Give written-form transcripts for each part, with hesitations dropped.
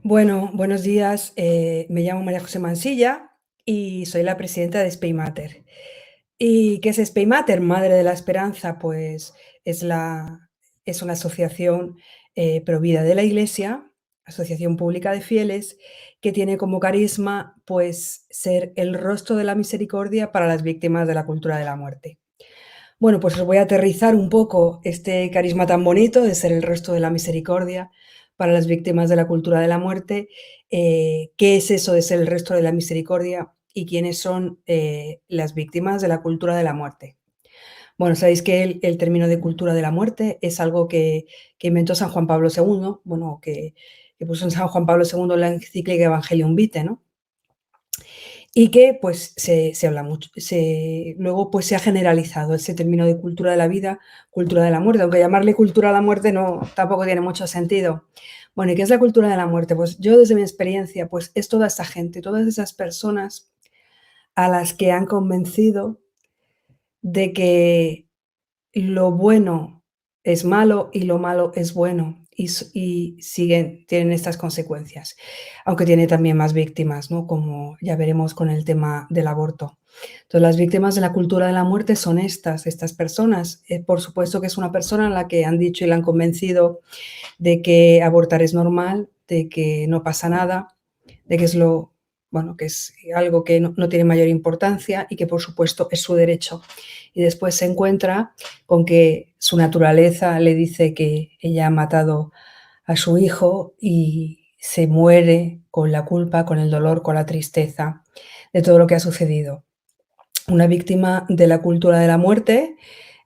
Bueno, buenos días. Me llamo María José Mansilla y soy la presidenta de Spay Mater. ¿Y qué es Spay Mater? Madre de la Esperanza, pues es, es una asociación provida de la Iglesia, asociación pública de fieles, que tiene como carisma pues ser el rostro de la misericordia para las víctimas de la cultura de la muerte. Bueno, pues os voy a aterrizar un poco este carisma tan bonito de ser el rostro de la misericordia para las víctimas de la cultura de la muerte. ¿Qué es eso de ser el rostro de la misericordia y quiénes son las víctimas de la cultura de la muerte? Bueno, sabéis que el término de cultura de la muerte es algo que inventó San Juan Pablo II, bueno, que puso en San Juan Pablo II la encíclica Evangelium Vitae, ¿no? Y que pues se habla mucho, luego pues se ha generalizado ese término de cultura de la vida, cultura de la muerte, aunque llamarle cultura de la muerte no, tampoco tiene mucho sentido. Bueno, ¿y qué es la cultura de la muerte? Pues yo desde mi experiencia, pues es toda esa gente, todas esas personas a las que han convencido de que lo bueno es malo y lo malo es bueno y tienen estas consecuencias, aunque tiene también más víctimas, ¿no? Como ya veremos con el tema del aborto. Entonces, las víctimas de la cultura de la muerte son estas personas. Por supuesto que es una persona a la que han dicho y la han convencido de que abortar es normal, de que no pasa nada, de que es bueno, que es algo que no tiene mayor importancia y que por supuesto es su derecho. Y después se encuentra con que su naturaleza le dice que ella ha matado a su hijo y se muere con la culpa, con el dolor, con la tristeza de todo lo que ha sucedido. Una víctima de la cultura de la muerte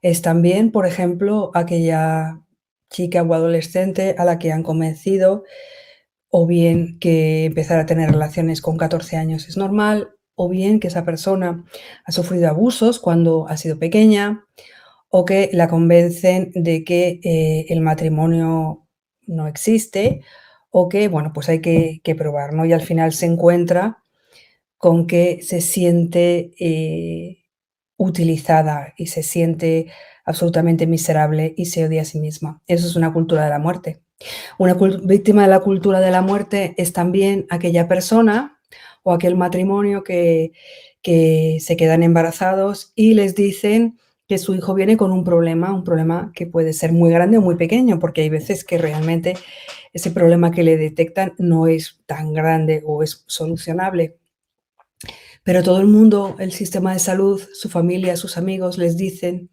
es también, por ejemplo, aquella chica o adolescente a la que han convencido o bien que empezar a tener relaciones con 14 años es normal, o bien que esa persona ha sufrido abusos cuando ha sido pequeña, o que la convencen de que el matrimonio no existe, o que, bueno, pues hay que probar, ¿no? Y al final se encuentra con que se siente utilizada y se siente absolutamente miserable y se odia a sí misma. Eso es una cultura de la muerte. Una víctima de la cultura de la muerte es también aquella persona o aquel matrimonio que se quedan embarazados y les dicen que su hijo viene con un problema que puede ser muy grande o muy pequeño, porque hay veces que realmente ese problema que le detectan no es tan grande o es solucionable. Pero todo el mundo, el sistema de salud, su familia, sus amigos les dicen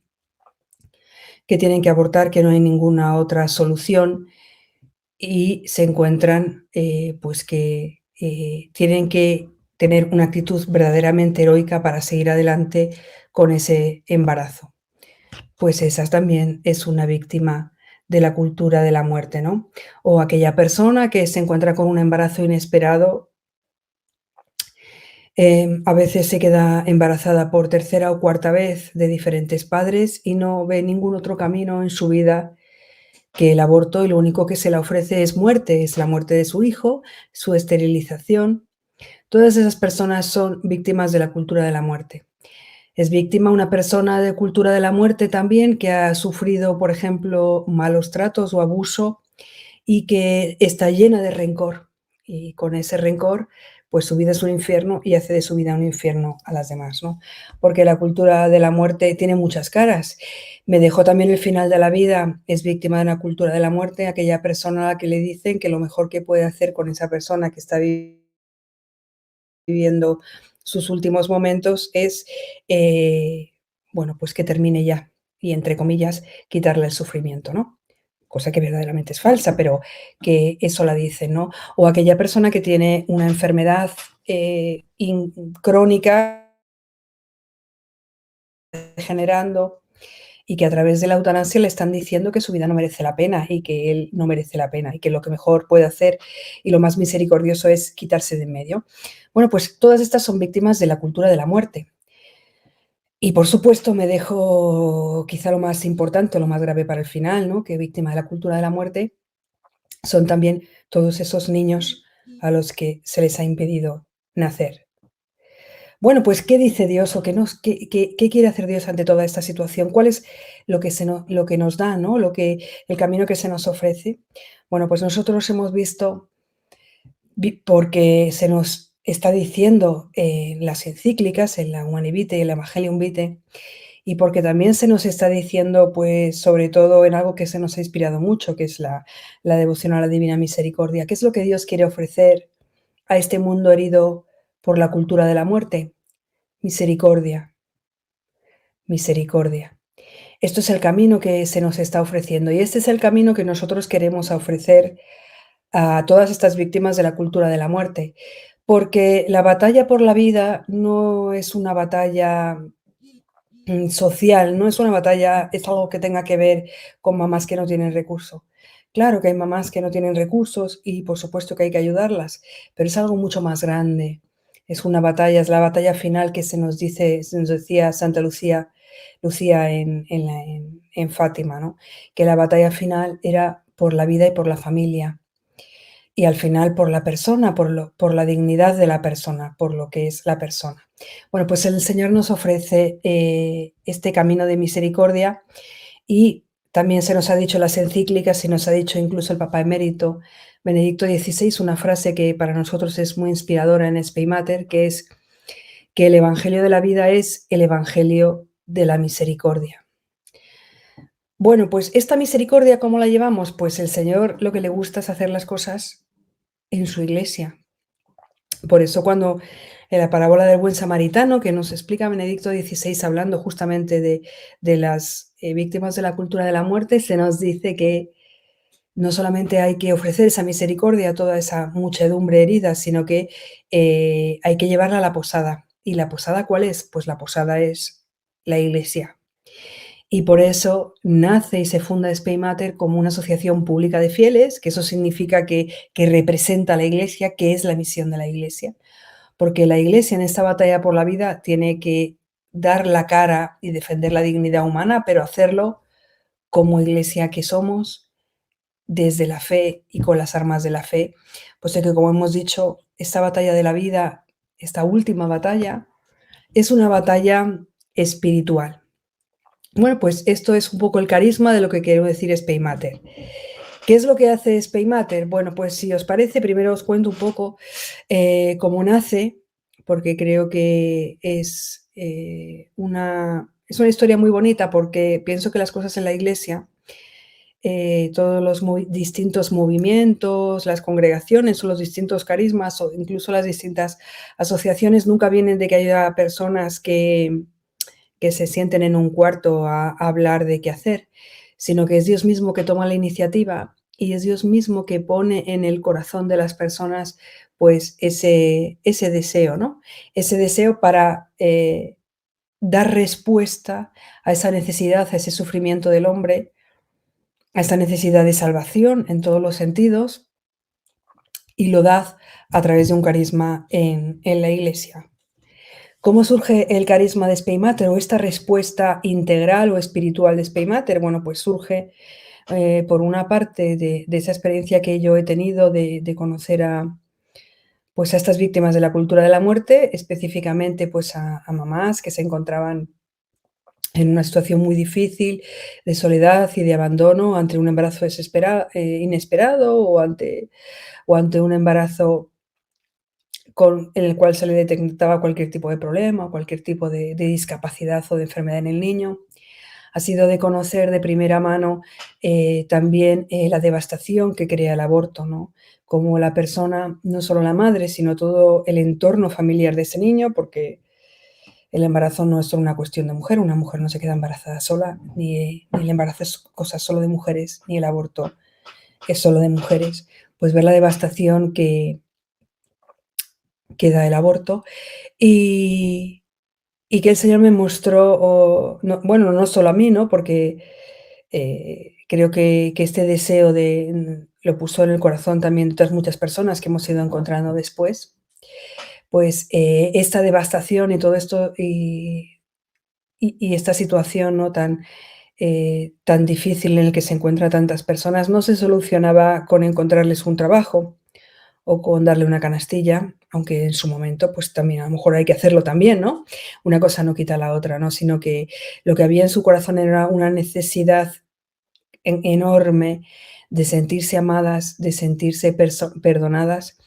que tienen que abortar, que no hay ninguna otra solución y se encuentran pues que tienen que tener una actitud verdaderamente heroica para seguir adelante con ese embarazo. Pues esa también es una víctima de la cultura de la muerte, ¿no? O aquella persona que se encuentra con un embarazo inesperado. A veces se queda embarazada por tercera o cuarta vez de diferentes padres y no ve ningún otro camino en su vida que el aborto, y lo único que se le ofrece es muerte, es la muerte de su hijo, su esterilización. Todas esas personas son víctimas de la cultura de la muerte. Es víctima una persona de cultura de la muerte también que ha sufrido, por ejemplo, malos tratos o abuso y que está llena de rencor. Y con ese rencor, pues su vida es un infierno y hace de su vida un infierno a las demás, ¿no? Porque la cultura de la muerte tiene muchas caras. Me dejó también el final de la vida, es víctima de una cultura de la muerte, aquella persona a la que le dicen que lo mejor que puede hacer con esa persona que está viviendo sus últimos momentos es, bueno, pues que termine ya y, entre comillas, quitarle el sufrimiento, ¿no? Cosa que verdaderamente es falsa, pero que eso la dicen, ¿no? O aquella persona que tiene una enfermedad crónica generando y que a través de la eutanasia le están diciendo que su vida no merece la pena y que él no merece la pena y que lo que mejor puede hacer y lo más misericordioso es quitarse de en medio. Bueno, pues todas estas son víctimas de la cultura de la muerte. Y por supuesto me dejo quizá lo más importante, lo más grave para el final, ¿no? Que víctima de la cultura de la muerte son también todos esos niños a los que se les ha impedido nacer. Bueno, pues, ¿qué dice Dios o qué quiere hacer Dios ante toda esta situación? ¿Cuál es lo que nos da, ¿no? El camino que se nos ofrece. Bueno, pues nosotros hemos visto porque se nos está diciendo en las encíclicas, en la Humanae Vitae y el Evangelium Vitae, y porque también se nos está diciendo, pues, sobre todo en algo que se nos ha inspirado mucho, que es la devoción a la Divina Misericordia. ¿Qué es lo que Dios quiere ofrecer a este mundo herido por la cultura de la muerte? Misericordia, misericordia. Esto es el camino que se nos está ofreciendo y este es el camino que nosotros queremos ofrecer a todas estas víctimas de la cultura de la muerte, porque la batalla por la vida no es una batalla social, no es una batalla, es algo que tenga que ver con mamás que no tienen recursos. Claro que hay mamás que no tienen recursos y por supuesto que hay que ayudarlas, pero es algo mucho más grande. Es una batalla, es la batalla final que se nos decía Santa Lucía en Fátima, ¿no? Que la batalla final era por la vida y por la familia. Y al final por la persona, por la dignidad de la persona, por lo que es la persona. Bueno, pues el Señor nos ofrece, este camino de misericordia y también se nos ha dicho en las encíclicas, se nos ha dicho incluso el Papa emérito Benedicto XVI, una frase que para nosotros es muy inspiradora en Spei Mater, que es que el evangelio de la vida es el evangelio de la misericordia. Bueno, pues esta misericordia, ¿cómo la llevamos? Pues el Señor lo que le gusta es hacer las cosas en su iglesia. Por eso cuando en la parábola del buen samaritano, que nos explica Benedicto XVI hablando justamente de las víctimas de la cultura de la muerte, se nos dice que no solamente hay que ofrecer esa misericordia a toda esa muchedumbre herida, sino que hay que llevarla a la posada. ¿Y la posada cuál es? Pues la posada es la iglesia. Y por eso nace y se funda Spei Mater como una asociación pública de fieles, que eso significa que representa a la iglesia, que es la misión de la iglesia. Porque la Iglesia en esta batalla por la vida tiene que dar la cara y defender la dignidad humana, pero hacerlo como Iglesia que somos, desde la fe y con las armas de la fe, puesto que, como hemos dicho, esta batalla de la vida, esta última batalla, es una batalla espiritual. Bueno, pues esto es un poco el carisma de lo que quiero decir Spei Mater. ¿Qué es lo que hace Spei Mater? Bueno, pues si os parece, primero os cuento un poco cómo nace, porque creo que es una historia muy bonita, porque pienso que las cosas en la iglesia, todos los distintos movimientos, las congregaciones o los distintos carismas o incluso las distintas asociaciones nunca vienen de que haya personas que se sienten en un cuarto a hablar de qué hacer, sino que es Dios mismo que toma la iniciativa y es Dios mismo que pone en el corazón de las personas pues ese deseo, ¿no? Ese deseo para dar respuesta a esa necesidad, a ese sufrimiento del hombre, a esa necesidad de salvación en todos los sentidos y lo da a través de un carisma en la iglesia. ¿Cómo surge el carisma de Spei Mater o esta respuesta integral o espiritual de Spei Mater? Bueno, pues surge por una parte de esa experiencia que yo he tenido de conocer pues a estas víctimas de la cultura de la muerte, específicamente pues a mamás que se encontraban en una situación muy difícil de soledad y de abandono ante un embarazo inesperado o ante un embarazo en el cual se le detectaba cualquier tipo de problema o cualquier tipo de discapacidad o de enfermedad en el niño. Ha sido de conocer de primera mano también la devastación que crea el aborto, ¿no? Como la persona, no solo la madre, sino todo el entorno familiar de ese niño, porque el embarazo no es solo una cuestión de mujer, una mujer no se queda embarazada sola, ni el embarazo es cosa solo de mujeres, ni el aborto es solo de mujeres. Pues ver la devastación que da el aborto y, y que el Señor me mostró, no, bueno, no solo a mí, ¿no? Porque creo que este deseo lo puso en el corazón también de otras muchas personas que hemos ido encontrando después. Pues esta devastación y todo esto y esta situación, ¿no? Tan difícil en el que se encuentran tantas personas no se solucionaba con encontrarles un trabajo o con darle una canastilla, aunque en su momento, pues también a lo mejor hay que hacerlo también, ¿no? Una cosa no quita la otra, ¿no? Sino que lo que había en su corazón era una necesidad enorme de sentirse amadas, de sentirse perdonadas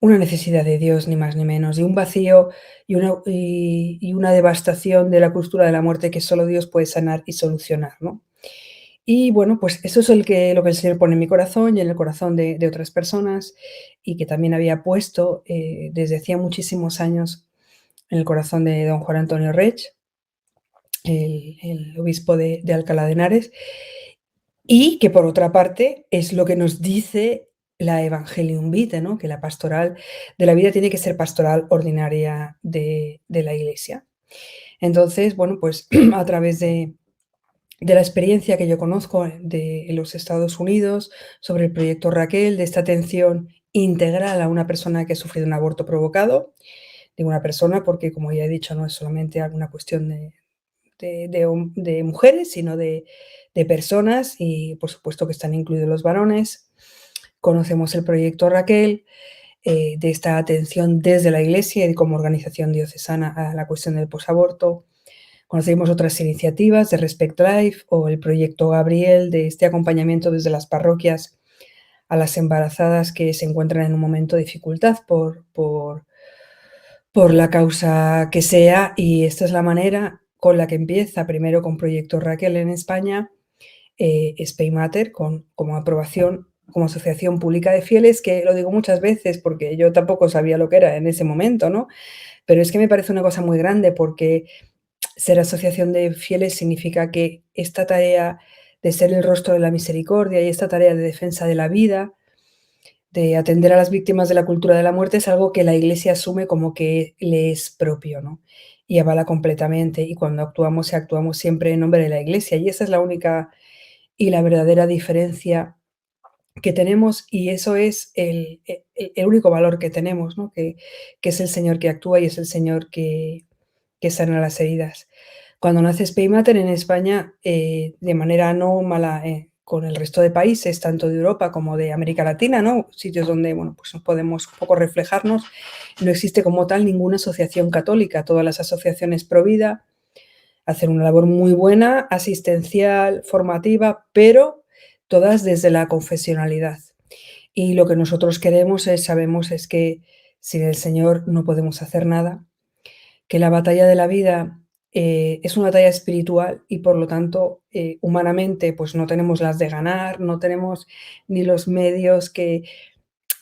una necesidad de Dios, ni más ni menos, y un vacío y una devastación de la cultura de la muerte que solo Dios puede sanar y solucionar, ¿no? Y bueno, pues eso es lo que el Señor pone en mi corazón y en el corazón de otras personas, y que también había puesto, desde hacía muchísimos años en el corazón de don Juan Antonio Reig, el obispo de Alcalá de Henares, y que por otra parte es lo que nos dice la Evangelium Vitae, ¿no? Que la pastoral de la vida tiene que ser pastoral ordinaria de la Iglesia. Entonces, bueno, pues a través de la experiencia que yo conozco de los Estados Unidos sobre el proyecto Raquel, de esta atención integral a una persona que ha sufrido un aborto provocado, de una persona porque, como ya he dicho, no es solamente alguna cuestión de mujeres, sino de personas y, por supuesto, que están incluidos los varones. Conocemos el proyecto Raquel, de esta atención desde la Iglesia y como organización diocesana a la cuestión del posaborto. Conocemos otras iniciativas de Respect Life o el proyecto Gabriel, de este acompañamiento desde las parroquias a las embarazadas que se encuentran en un momento de dificultad por la causa que sea, y esta es la manera con la que empieza, primero con Proyecto Raquel en España, Spaymater, como aprobación, como asociación pública de fieles, que lo digo muchas veces porque yo tampoco sabía lo que era en ese momento, ¿no? Pero es que me parece una cosa muy grande porque ser asociación de fieles significa que esta tarea de ser el rostro de la misericordia y esta tarea de defensa de la vida, de atender a las víctimas de la cultura de la muerte, es algo que la Iglesia asume como que le es propio, ¿no? Y avala completamente. Y cuando actuamos siempre en nombre de la Iglesia. Y esa es la única y la verdadera diferencia que tenemos, y eso es el único valor que tenemos, ¿no? Que es el Señor que actúa y es el Señor que sana las heridas. Cuando nace Spaymater en España, de manera anómala, con el resto de países, tanto de Europa como de América Latina, ¿no? Sitios donde, bueno, pues nos podemos un poco reflejarnos, no existe como tal ninguna asociación católica. Todas las asociaciones pro vida hacen una labor muy buena, asistencial, formativa, pero todas desde la confesionalidad. Y lo que nosotros sabemos es que sin el Señor no podemos hacer nada, que la batalla de la vida, es una batalla espiritual y por lo tanto, humanamente, pues no tenemos las de ganar, no tenemos ni los medios que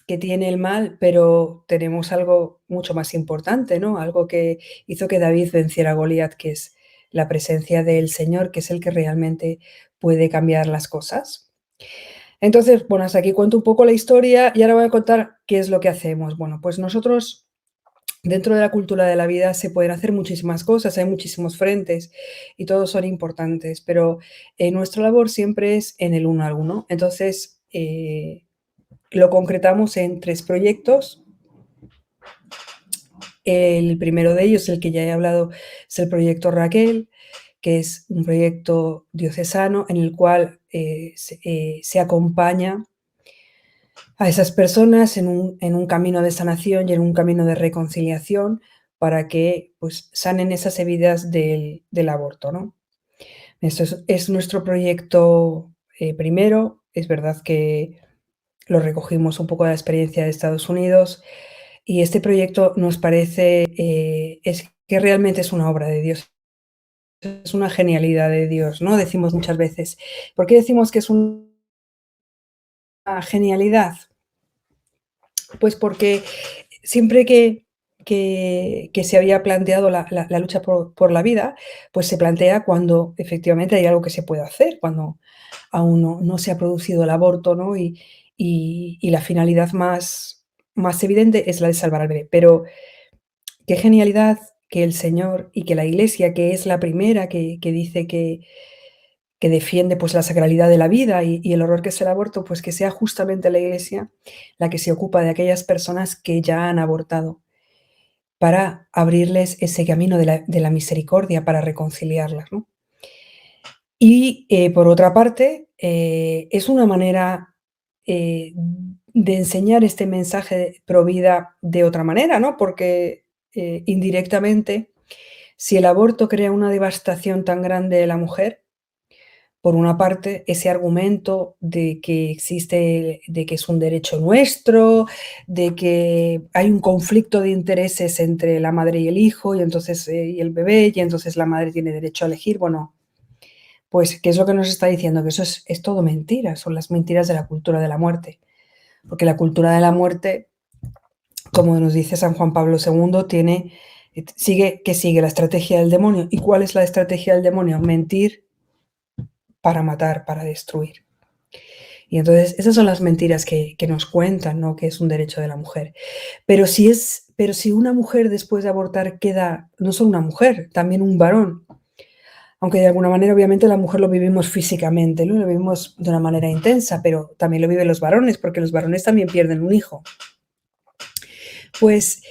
tiene el mal, pero tenemos algo mucho más importante, ¿no? Algo que hizo que David venciera a Goliat, que es la presencia del Señor, que es el que realmente puede cambiar las cosas. Entonces, bueno, hasta aquí cuento un poco la historia y ahora voy a contar qué es lo que hacemos. Bueno, pues nosotros, dentro de la cultura de la vida, se pueden hacer muchísimas cosas, hay muchísimos frentes y todos son importantes, pero nuestra labor siempre es en el uno al uno. Entonces, lo concretamos en 3 proyectos. El primero de ellos, el que ya he hablado, es el proyecto Raquel, que es un proyecto diocesano en el cual, se acompaña a esas personas en un camino de sanación y en un camino de reconciliación para que, pues, sanen esas heridas del aborto, ¿no? Esto es nuestro proyecto, primero. Es verdad que lo recogimos un poco de la experiencia de Estados Unidos, y este proyecto nos parece, es que realmente es una obra de Dios, es una genialidad de Dios, ¿no? Decimos muchas veces. ¿Por qué decimos que es una genialidad? Pues porque siempre que se había planteado la lucha por la vida, pues se plantea cuando efectivamente hay algo que se puede hacer, cuando aún no se ha producido el aborto, ¿no? Y la finalidad más evidente es la de salvar al bebé. Pero qué genialidad que el Señor y que la Iglesia, que es la primera que dice que defiende, pues, la sacralidad de la vida y el horror que es el aborto, pues, que sea justamente la Iglesia la que se ocupa de aquellas personas que ya han abortado, para abrirles ese camino de la misericordia, para reconciliarlas, ¿no? Y, por otra parte, es una manera, de enseñar este mensaje pro vida de otra manera, ¿no? Porque, indirectamente, si el aborto crea una devastación tan grande de la mujer, por una parte, ese argumento de que existe, de que es un derecho nuestro, de que hay un conflicto de intereses entre la madre y el hijo, y entonces, y el bebé, y entonces la madre tiene derecho a elegir. Bueno, pues, ¿qué es lo que nos está diciendo? Que eso es todo mentira, son las mentiras de la cultura de la muerte. Porque la cultura de la muerte, como nos dice San Juan Pablo II, sigue la estrategia del demonio. ¿Y cuál es la estrategia del demonio? Mentir para matar, para destruir. Y entonces esas son las mentiras que nos cuentan, ¿no? Que es un derecho de la mujer. Pero si una mujer después de abortar queda no solo una mujer, también un varón, aunque de alguna manera obviamente la mujer lo vivimos físicamente, ¿no? Lo vivimos de una manera intensa, pero también lo viven los varones, porque los varones también pierden un hijo. Pues,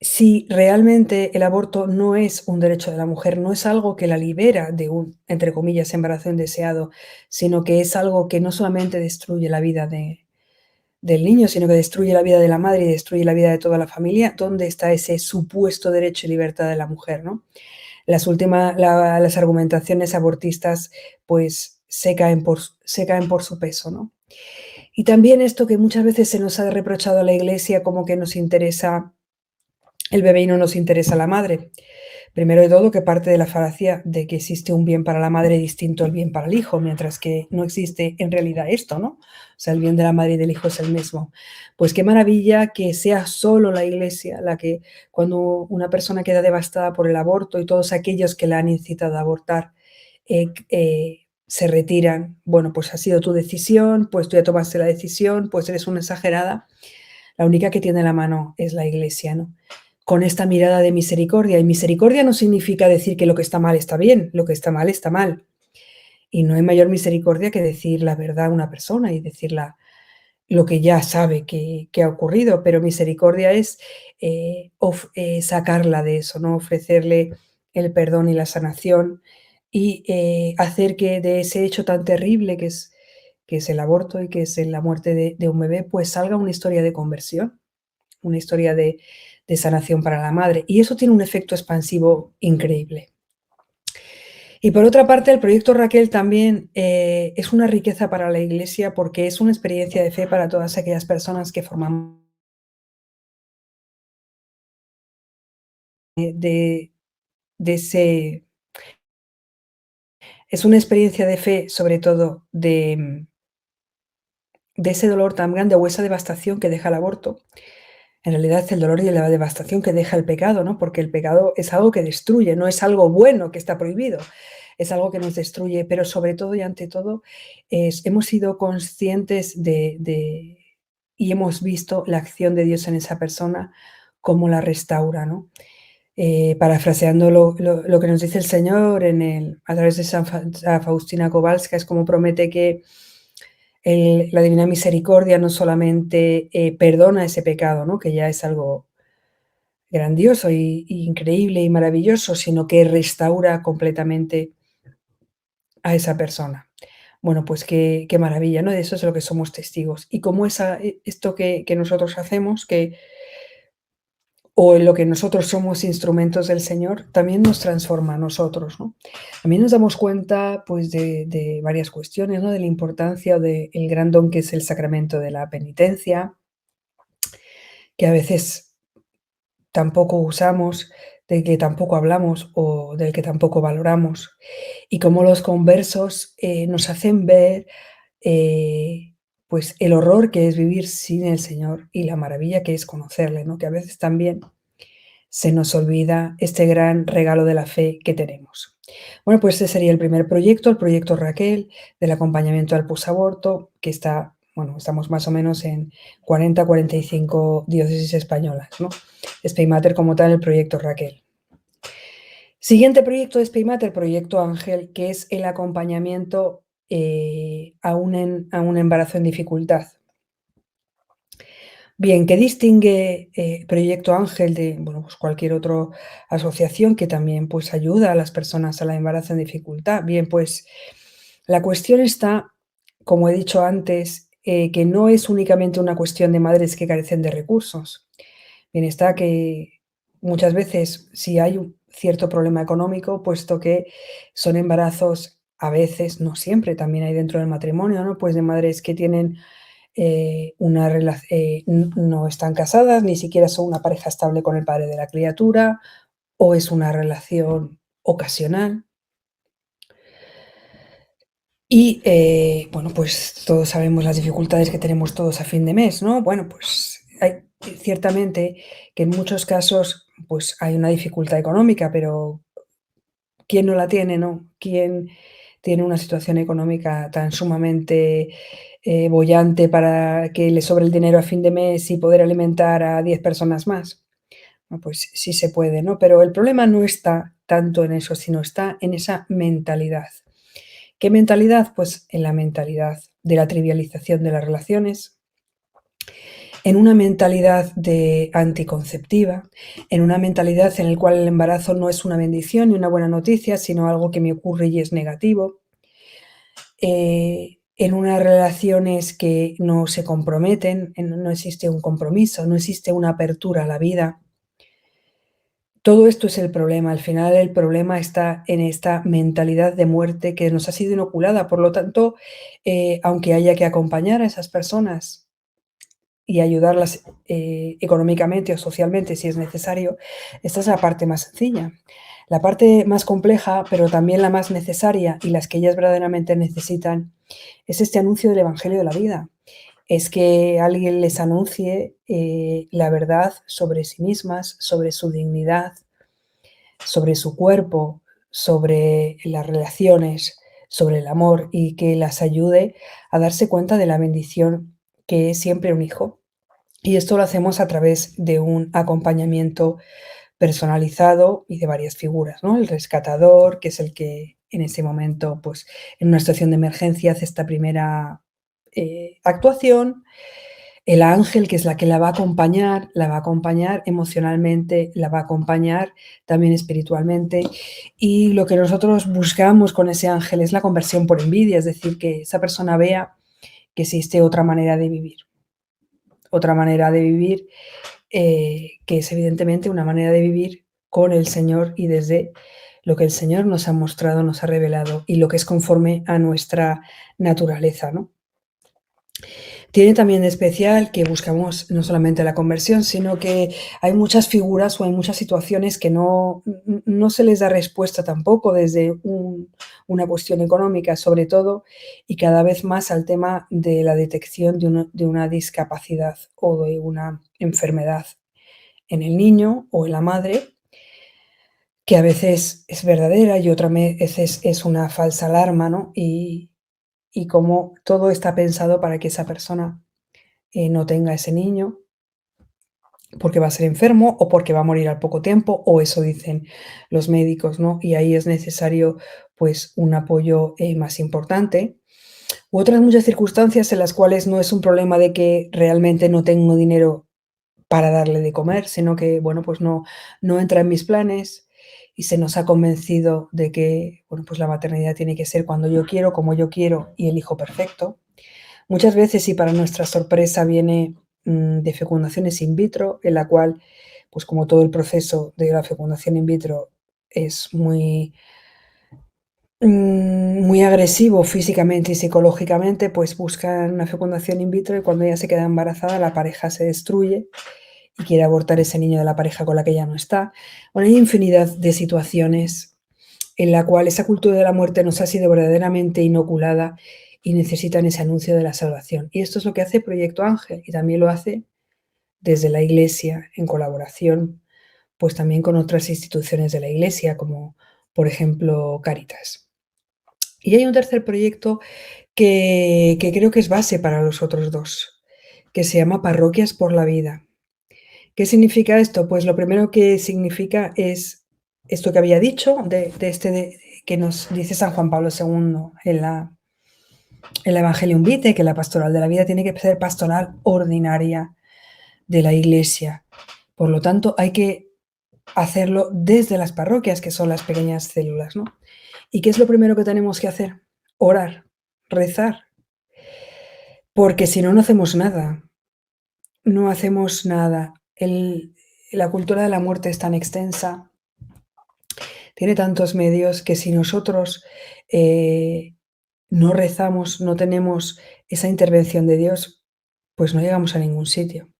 si realmente el aborto no es un derecho de la mujer, no es algo que la libera de un, entre comillas, embarazo indeseado, sino que es algo que no solamente destruye la vida del niño, sino que destruye la vida de la madre y destruye la vida de toda la familia, ¿dónde está ese supuesto derecho y libertad de la mujer, no? Las argumentaciones abortistas, pues, se caen por su peso, ¿no? Y también esto que muchas veces se nos ha reprochado a la Iglesia, como que nos interesa el bebé y no nos interesa la madre. Primero de todo, que parte de la falacia de que existe un bien para la madre distinto al bien para el hijo, mientras que no existe en realidad esto, ¿no? O sea, el bien de la madre y del hijo es el mismo. Pues qué maravilla que sea solo la Iglesia la que, cuando una persona queda devastada por el aborto y todos aquellos que la han incitado a abortar, se retiran. Bueno, pues ha sido tu decisión, pues tú ya tomaste la decisión, pues eres una exagerada. La única que tiene la mano es la Iglesia, ¿no? Con esta mirada de misericordia. Y misericordia no significa decir que lo que está mal está bien, lo que está mal está mal. Y no hay mayor misericordia que decir la verdad a una persona y decirla lo que ya sabe que ha ocurrido, pero misericordia es sacarla de eso, ¿no? Ofrecerle el perdón y la sanación y hacer que de ese hecho tan terrible que es el aborto y que es la muerte de un bebé, pues salga una historia de conversión, una historia de sanación para la madre. Y eso tiene un efecto expansivo increíble. Y por otra parte, el proyecto Raquel también es una riqueza para la Iglesia porque es una experiencia de fe para todas aquellas personas que forman de, de ese... Es una experiencia de fe, sobre todo, de ese dolor tan grande o esa devastación que deja el aborto. En realidad es el dolor y la devastación que deja el pecado, ¿no? Porque el pecado es algo que destruye, no es algo bueno que está prohibido, es algo que nos destruye, pero sobre todo y ante todo hemos sido conscientes y hemos visto la acción de Dios en esa persona, cómo la restaura, ¿no? Parafraseando lo que nos dice el Señor a través de Santa Faustina Kowalska, es como promete que la divina misericordia no solamente perdona ese pecado, ¿no? Que ya es algo grandioso y increíble y maravilloso, sino que restaura completamente a esa persona. Bueno, pues qué maravilla, ¿no? De eso es de lo que somos testigos. Y como esto que nosotros hacemos, o en lo que nosotros somos instrumentos del Señor, también nos transforma a nosotros, ¿no? También nos damos cuenta, pues, de varias cuestiones, ¿no? De la importancia o del gran don que es el sacramento de la penitencia, que a veces tampoco usamos, del que tampoco hablamos o del que tampoco valoramos. Y cómo los conversos nos hacen ver pues el horror que es vivir sin el Señor y la maravilla que es conocerle, ¿no? Que a veces también se nos olvida este gran regalo de la fe que tenemos. Bueno, pues ese sería el primer proyecto, el proyecto Raquel, del acompañamiento al posaborto, que está, bueno, estamos más o menos en 40, 45 diócesis españolas, ¿no? Speymater como tal, el proyecto Raquel. Siguiente proyecto de Speymater, proyecto Ángel, que es el acompañamiento a un embarazo en dificultad. Bien, ¿qué distingue Proyecto Ángel de, bueno, pues cualquier otra asociación que también, pues, ayuda a las personas al embarazo en dificultad? Bien, pues, la cuestión está, como he dicho antes, que no es únicamente una cuestión de madres que carecen de recursos. Bien, está que muchas veces si hay un cierto problema económico, puesto que son embarazos a veces, no siempre, también hay dentro del matrimonio, ¿no? Pues de madres que tienen una no están casadas, ni siquiera son una pareja estable con el padre de la criatura, o es una relación ocasional. Y, bueno, pues todos sabemos las dificultades que tenemos todos a fin de mes, ¿no? Bueno, pues hay ciertamente que en muchos casos, pues hay una dificultad económica, pero ¿quién no la tiene, no? ¿Quién tiene una situación económica tan sumamente, boyante para que le sobre el dinero a fin de mes y poder alimentar a 10 personas más? Pues sí se puede, ¿no? Pero el problema no está tanto en eso, sino está en esa mentalidad. ¿Qué mentalidad? Pues en la mentalidad de la trivialización de las relaciones, en una mentalidad de anticonceptiva, en una mentalidad en el cual el embarazo no es una bendición ni una buena noticia, sino algo que me ocurre y es negativo, en unas relaciones que no se comprometen, no existe un compromiso, no existe una apertura a la vida. Todo esto es el problema. Al final el problema está en esta mentalidad de muerte que nos ha sido inoculada. Por lo tanto, aunque haya que acompañar a esas personas y ayudarlas, económicamente o socialmente si es necesario, esta es la parte más sencilla. La parte más compleja, pero también la más necesaria y las que ellas verdaderamente necesitan, es este anuncio del evangelio de la vida. Es que alguien les anuncie, la verdad sobre sí mismas, sobre su dignidad, sobre su cuerpo, sobre las relaciones, sobre el amor y que las ayude a darse cuenta de la bendición que es siempre un hijo. Y esto lo hacemos a través de un acompañamiento personalizado y de varias figuras, ¿no? El rescatador, que es el que en ese momento, pues, en una situación de emergencia hace esta primera, actuación. El ángel, que es la que la va a acompañar emocionalmente, la va a acompañar también espiritualmente. Y lo que nosotros buscamos con ese ángel es la conversión por envidia, es decir, que esa persona vea que existe otra manera de vivir, que es evidentemente una manera de vivir con el Señor y desde lo que el Señor nos ha mostrado, nos ha revelado y lo que es conforme a nuestra naturaleza, ¿no? Tiene también de especial que buscamos no solamente la conversión, sino que hay muchas figuras o hay muchas situaciones que no se les da respuesta tampoco desde una cuestión económica, sobre todo, y cada vez más al tema de la detección de una discapacidad o de una enfermedad en el niño o en la madre, que a veces es verdadera y otras veces es una falsa alarma, ¿no? Y cómo todo está pensado para que esa persona no tenga ese niño, porque va a ser enfermo o porque va a morir al poco tiempo, o eso dicen los médicos, ¿no? Y ahí es necesario, pues, un apoyo, más importante. U otras muchas circunstancias en las cuales no es un problema de que realmente no tengo dinero para darle de comer, sino que, bueno, pues no entra en mis planes y se nos ha convencido de que, bueno, pues la maternidad tiene que ser cuando yo quiero, como yo quiero y el hijo perfecto. Muchas veces, y para nuestra sorpresa, viene, de fecundaciones in vitro, en la cual, pues como todo el proceso de la fecundación in vitro es muy agresivo físicamente y psicológicamente, pues buscan una fecundación in vitro y cuando ella se queda embarazada, la pareja se destruye y quiere abortar ese niño de la pareja con la que ya no está. Bueno, hay infinidad de situaciones en la cual esa cultura de la muerte nos ha sido verdaderamente inoculada y necesitan ese anuncio de la salvación. Y esto es lo que hace Proyecto Ángel y también lo hace desde la Iglesia en colaboración, pues también con otras instituciones de la Iglesia, como por ejemplo Cáritas. Y hay un tercer proyecto que creo que es base para los otros dos, que se llama Parroquias por la Vida. ¿Qué significa esto? Pues lo primero que significa es esto que había dicho, que nos dice San Juan Pablo II en la Evangelium Vitae, que la pastoral de la vida tiene que ser pastoral ordinaria de la Iglesia. Por lo tanto, hay que hacerlo desde las parroquias, que son las pequeñas células, ¿no? ¿Y qué es lo primero que tenemos que hacer? Orar, rezar, porque si no, no hacemos nada. No hacemos nada. La cultura de la muerte es tan extensa, tiene tantos medios que si nosotros, eh, no rezamos, no tenemos esa intervención de Dios, pues no llegamos a ningún sitio.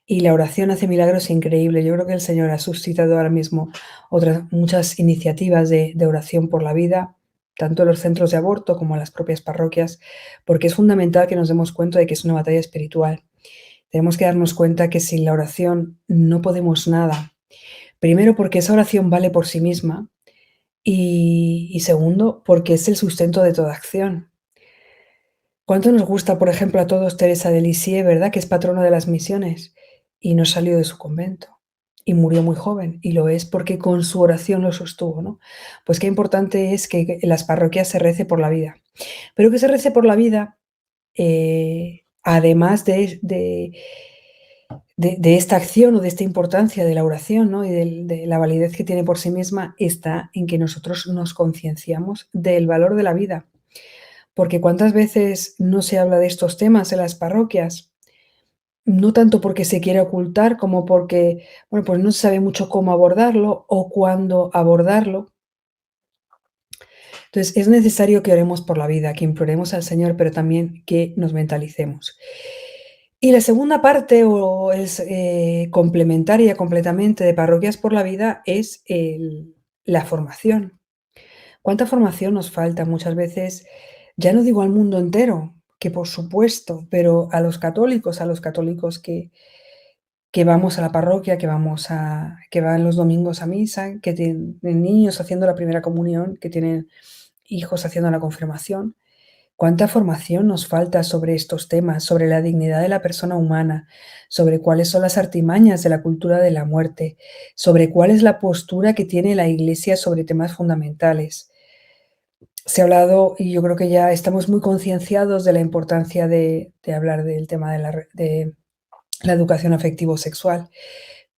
Y la oración hace milagros increíbles. Yo creo que el Señor ha suscitado ahora mismo otras muchas iniciativas de oración por la vida, tanto en los centros de aborto como en las propias parroquias, porque es fundamental que nos demos cuenta de que es una batalla espiritual. Tenemos que darnos cuenta que sin la oración no podemos nada. Primero, porque esa oración vale por sí misma y segundo, porque es el sustento de toda acción. ¿Cuánto nos gusta, por ejemplo, a todos Teresa de Lisieux, verdad? Que es patrona de las misiones y no salió de su convento y murió muy joven y lo es porque con su oración lo sostuvo, ¿no? Pues qué importante es que en las parroquias se rece por la vida, pero que se rece por la vida, además de esta acción o de esta importancia de la oración, ¿no? Y de la validez que tiene por sí misma, está en que nosotros nos concienciamos del valor de la vida. Porque cuántas veces no se habla de estos temas en las parroquias, no tanto porque se quiere ocultar como porque, bueno, pues no se sabe mucho cómo abordarlo o cuándo abordarlo. Entonces, es necesario que oremos por la vida, que imploremos al Señor, pero también que nos mentalicemos. Y la segunda parte, o es, complementaria completamente de Parroquias por la Vida, es la formación. ¿Cuánta formación nos falta? Muchas veces, ya no digo al mundo entero, que por supuesto, pero a los católicos que vamos a la parroquia, que van los domingos a misa, que tienen niños haciendo la primera comunión, que tienen hijos haciendo la confirmación. ¿Cuánta formación nos falta sobre estos temas, sobre la dignidad de la persona humana, sobre cuáles son las artimañas de la cultura de la muerte, sobre cuál es la postura que tiene la Iglesia sobre temas fundamentales? Se ha hablado, y yo creo que ya estamos muy concienciados de la importancia de hablar del tema de la educación afectivo-sexual,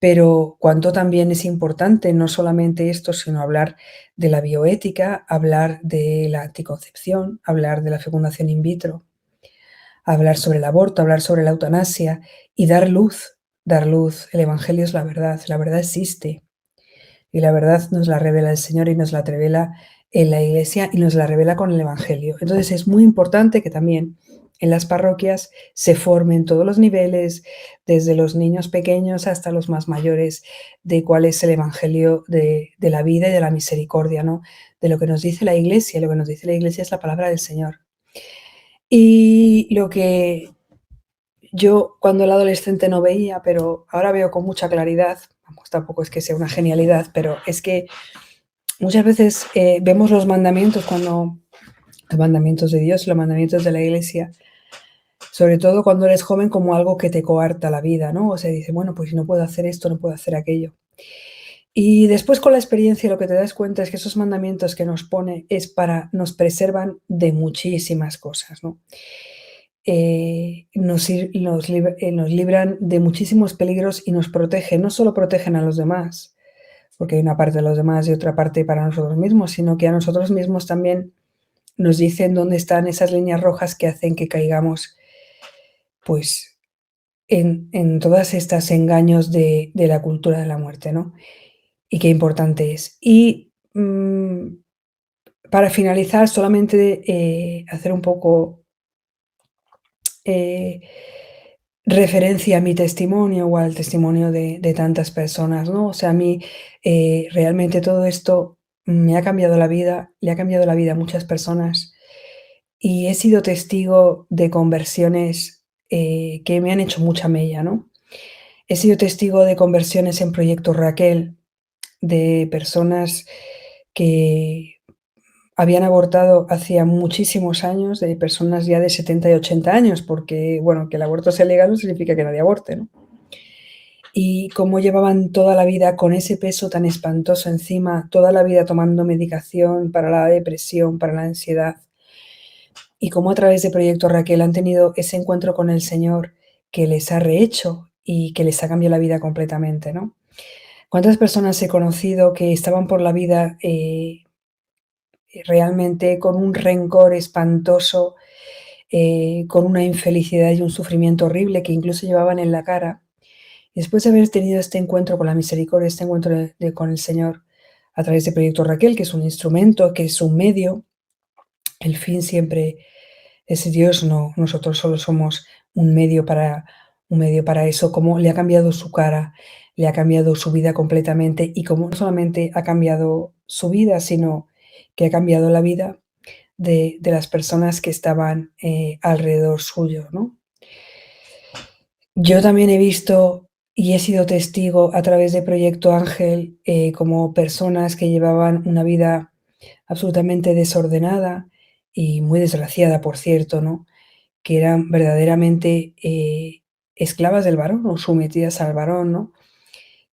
pero cuánto también es importante, no solamente esto, sino hablar de la bioética, hablar de la anticoncepción, hablar de la fecundación in vitro, hablar sobre el aborto, hablar sobre la eutanasia y dar luz, dar luz. El Evangelio es la verdad existe. Y la verdad nos la revela el Señor y nos la revela en la Iglesia y nos la revela con el Evangelio. Entonces es muy importante que también en las parroquias se formen todos los niveles, desde los niños pequeños hasta los más mayores, de cuál es el Evangelio de la vida y de la misericordia, ¿no? De lo que nos dice la Iglesia. Lo que nos dice la Iglesia es la palabra del Señor. Y lo que yo cuando era adolescente no veía, pero ahora veo con mucha claridad, vamos, tampoco es que sea una genialidad, pero es que muchas veces, vemos los mandamientos los mandamientos de Dios, los mandamientos de la Iglesia, sobre todo cuando eres joven, como algo que te coarta la vida, ¿no? O sea, dice: "Bueno, pues si no puedo hacer esto, no puedo hacer aquello". Y después con la experiencia lo que te das cuenta es que esos mandamientos que nos pone nos preservan de muchísimas cosas, ¿no? Nos libran de muchísimos peligros y nos protegen, no solo protegen a los demás, porque hay una parte de los demás y otra parte para nosotros mismos, sino que a nosotros mismos también nos dicen dónde están esas líneas rojas que hacen que caigamos, pues, en todas estas engaños de la cultura de la muerte, ¿no? Y qué importante es. Y, para finalizar, solamente, hacer un poco, eh, referencia a mi testimonio o al testimonio de tantas personas, ¿no? O sea, a mí, realmente todo esto me ha cambiado la vida, le ha cambiado la vida a muchas personas y he sido testigo de conversiones, que me han hecho mucha mella, ¿no? He sido testigo de conversiones en Proyecto Raquel, de personas que habían abortado hacía muchísimos años, de personas ya de 70 y 80 años, porque, bueno, que el aborto sea legal no significa que nadie aborte, ¿no? Y cómo llevaban toda la vida con ese peso tan espantoso encima, toda la vida tomando medicación para la depresión, para la ansiedad, y cómo a través de Proyecto Raquel han tenido ese encuentro con el Señor que les ha rehecho y que les ha cambiado la vida completamente, ¿no? ¿Cuántas personas he conocido que estaban por la vida, realmente con un rencor espantoso, con una infelicidad y un sufrimiento horrible que incluso llevaban en la cara? Y después de haber tenido este encuentro con la misericordia, este encuentro con el Señor, a través de Proyecto Raquel, que es un instrumento, que es un medio. El fin siempre es Dios, no, nosotros solo somos un medio para eso. Cómo le ha cambiado su cara, le ha cambiado su vida completamente, y cómo no solamente ha cambiado su vida, sino que ha cambiado la vida de las personas que estaban, alrededor suyo, ¿no? Yo también he visto y he sido testigo a través de Proyecto Ángel, como personas que llevaban una vida absolutamente desordenada y muy desgraciada, por cierto, ¿no? Que eran verdaderamente, esclavas del varón o sometidas al varón, ¿no?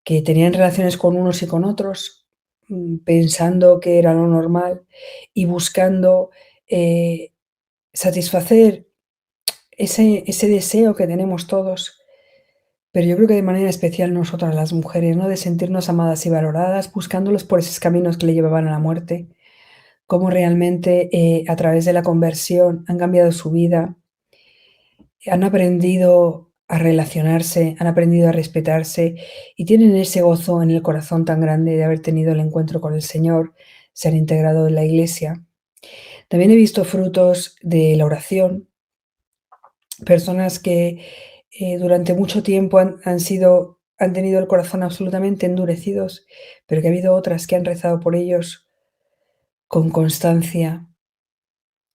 Que tenían relaciones con unos y con otros, pensando que era lo normal y buscando, eh, satisfacer ese deseo que tenemos todos, pero yo creo que de manera especial nosotras las mujeres, ¿no? De sentirnos amadas y valoradas, buscándolos por esos caminos que le llevaban a la muerte, cómo realmente, a través de la conversión han cambiado su vida, han aprendido a relacionarse, han aprendido a respetarse y tienen ese gozo en el corazón tan grande de haber tenido el encuentro con el Señor, se han integrado en la Iglesia. También he visto frutos de la oración, personas que, durante mucho tiempo han tenido el corazón absolutamente endurecidos, pero que ha habido otras que han rezado por ellos con constancia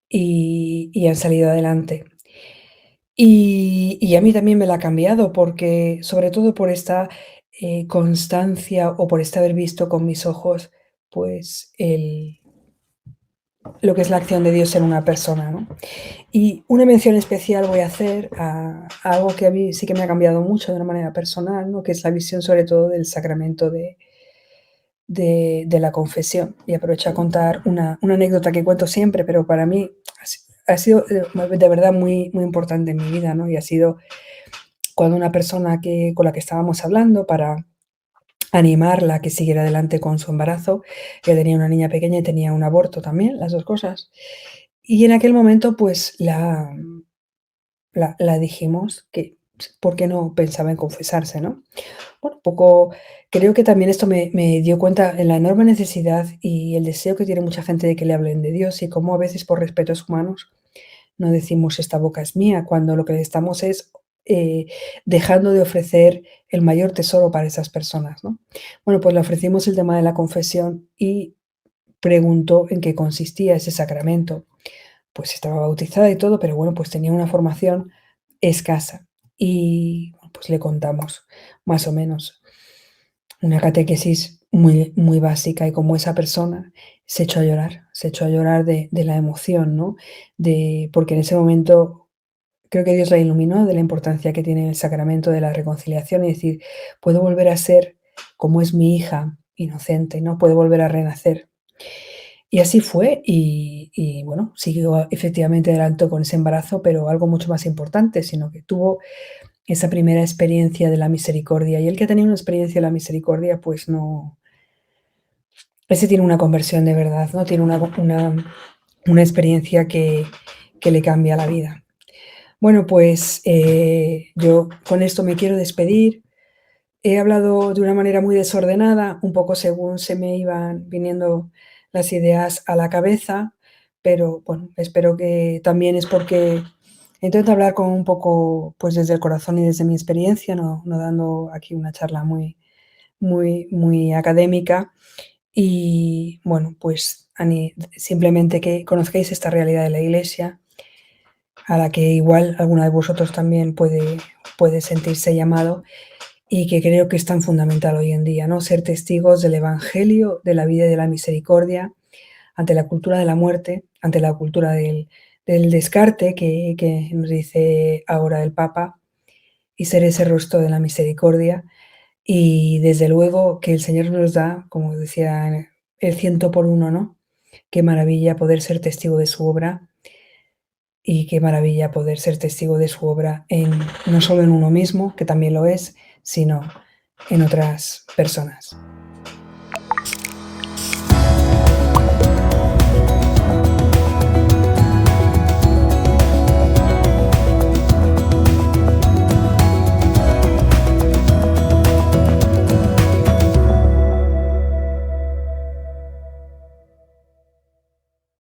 y han salido adelante. Y a mí también me la ha cambiado porque, sobre todo por esta, constancia o por este haber visto con mis ojos, pues, lo que es la acción de Dios en una persona, ¿no? Y una mención especial voy a hacer a algo que a mí sí que me ha cambiado mucho de una manera personal, ¿no? Que es la visión, sobre todo, del sacramento de la confesión. Y aprovecho a contar una anécdota que cuento siempre, pero para mí ha sido, de verdad muy, muy importante en mi vida, ¿no? Y ha sido cuando una persona con la que estábamos hablando para animarla a que siguiera adelante con su embarazo, ella tenía una niña pequeña y tenía un aborto también, las 2 cosas. Y en aquel momento, pues, la dijimos que por qué no pensaba en confesarse, ¿no? Bueno, poco creo que también esto me dio cuenta en la enorme necesidad y el deseo que tiene mucha gente de que le hablen de Dios, y cómo a veces por respetos humanos no decimos: "Esta boca es mía", cuando lo que estamos es, eh, dejando de ofrecer el mayor tesoro para esas personas, ¿no? Bueno, pues le ofrecimos el tema de la confesión y preguntó en qué consistía ese sacramento. Pues estaba bautizada y todo, pero bueno, pues tenía una formación escasa y, pues le contamos más o menos una catequesis muy, muy básica, y como esa persona se echó a llorar de la emoción, ¿no? Porque en ese momento creo que Dios la iluminó de la importancia que tiene el sacramento de la reconciliación, y decir: "Puedo volver a ser como es mi hija, inocente, ¿no? Puede volver a renacer". Y así fue, y bueno, siguió efectivamente adelantó con ese embarazo, pero algo mucho más importante, sino que tuvo esa primera experiencia de la misericordia, y el que ha tenido una experiencia de la misericordia, pues no, ese tiene una conversión de verdad, ¿no? Tiene una experiencia que le cambia la vida. Bueno, pues, yo con esto me quiero despedir. He hablado de una manera muy desordenada, un poco según se me iban viniendo las ideas a la cabeza, pero bueno, espero que también es porque intento hablar con un poco, pues desde el corazón y desde mi experiencia, no dando aquí una charla muy, muy, muy académica. Y bueno, pues simplemente que conozcáis esta realidad de la Iglesia, a la que igual alguna de vosotros también puede sentirse llamado, y que creo que es tan fundamental hoy en día, ¿no? Ser testigos del evangelio, de la vida y de la misericordia, ante la cultura de la muerte, ante la cultura del descarte que nos dice ahora el Papa, y ser ese rostro de la misericordia. Y desde luego que el Señor nos da, como decía el ciento por uno, ¿no? Qué maravilla poder ser testigo de su obra, y qué maravilla poder ser testigo de su obra no solo en uno mismo, que también lo es, sino en otras personas.